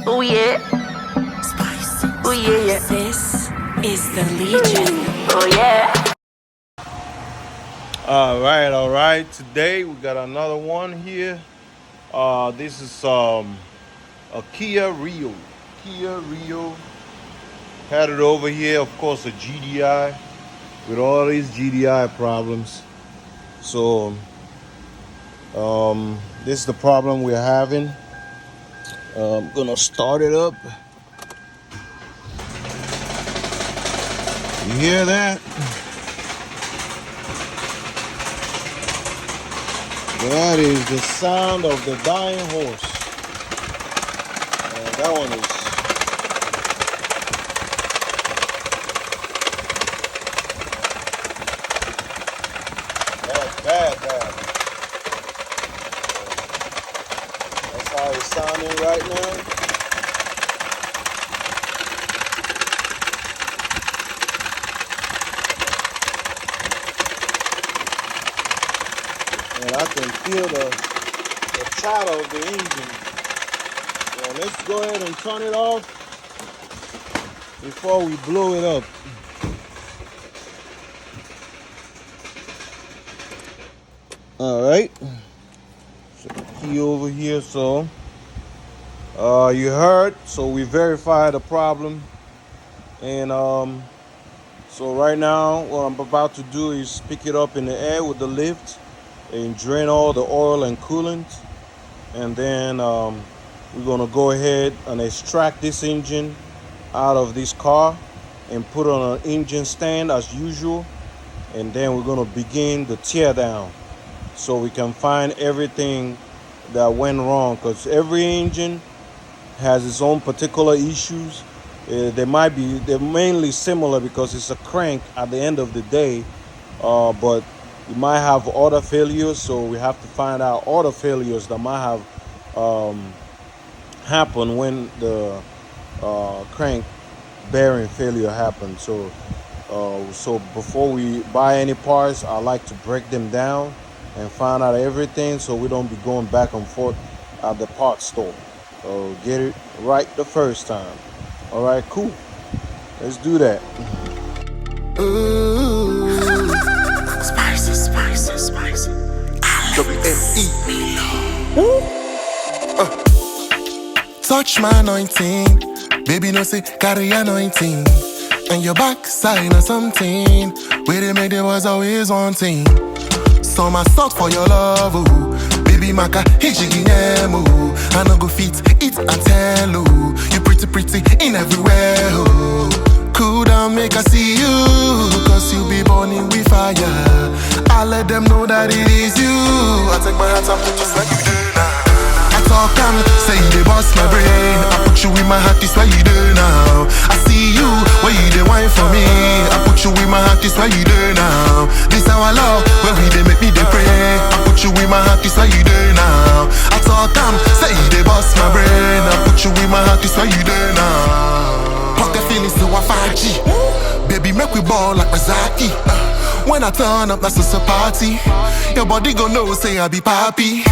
Oh yeah. Spicy. Oh yeah, yeah. This is the Legion. Oh yeah. All right. Today we got another one here. This is a Kia Rio. Had it over here, of course, a GDI with all these GDI problems. So this is the problem we're having. I'm gonna start it up. You hear that? That is the sound of the dying horse. That one is bad. That's how it's sounding right now. And I can feel the chatter of the engine. So let's go ahead and turn it off before we blow it up. All right. So key over here. So you heard. So we verified the problem, and so right now what I'm about to do is pick it up in the air with the lift and drain all the oil and coolant, and then we're gonna go ahead and extract this engine out of this car and put on an engine stand as usual, and then we're gonna begin the tear down so we can find everything that went wrong, because every engine has its own particular issues. They're mainly similar because it's a crank at the end of the day, but you might have other failures, so we have to find out other failures that might have happened when the crank bearing failure happened. So before we buy any parts, I like to break them down and find out everything, so we don't be going back and forth at the parts store. So get it right the first time. All right, cool. Let's do that. Spicy. WME. Touch my anointing. Baby, no say carry anointing. And your backside or something. Where they made there was always one thing. So my salt for your love, ooh. Baby maka, hijiginemu. I no go fit, eat and tell, ooh. You pretty in everywhere, ooh. Cool down, make I see you. Cause you be burning with fire. I let them know that it is you. I take my hands and put just like you do now. I talk and say they bust my brain. I put you in my heart, this why you do now. I see you, where you the wine for me. I put you in my heart, this why you do now. This our love, where we they make me they pray. I put you in my heart, this why you do now. I talk and say they bust my brain. I put you in my heart, this why you do now. Put the feelings to a 5G. Baby, make we ball like Mazaki. When I turn up, that's a party. Your body gon' know, say I be papi.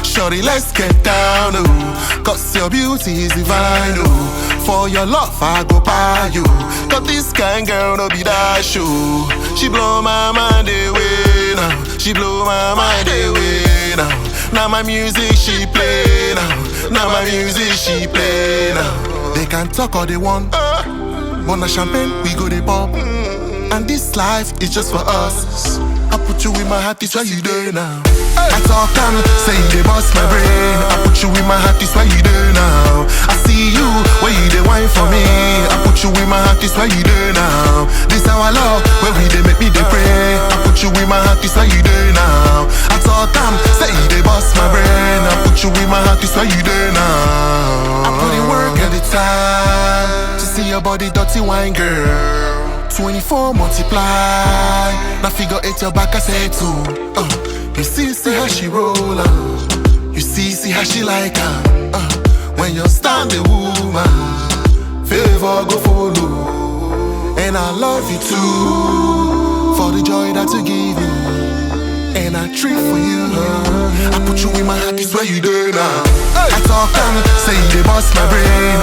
Shorty, let's get down, ooh. Cause your beauty is divine, ooh. For your love, I go buy you. Cause this kind girl no be that show. She blow my mind away now. She blow my mind away now. Now my music she play now. Now my music she play now. They can talk all they want. Want a champagne, we go they pop. And this life is just for us. I put you in my heart, this why you do now. I talk and say they bust my brain. I put you in my heart, this why you do now. I see you, where you the wine for me. I put you in my heart, this why you do now. This our love, where we they make me they pray. I put you in my heart, this why you do now. I talk and say they bust my brain. I put you in my heart, this why you do now. I put in work at the time to see your body dirty wine, girl. 24 multiply. Now figure 8 your back I say 2. You see how she roll. You see how she like her. When you stand the woman, favor go follow. And I love you too, for the joy that you give me. And I treat for you. I put you in my heart, this where you do now. I talk and say they bust my brain.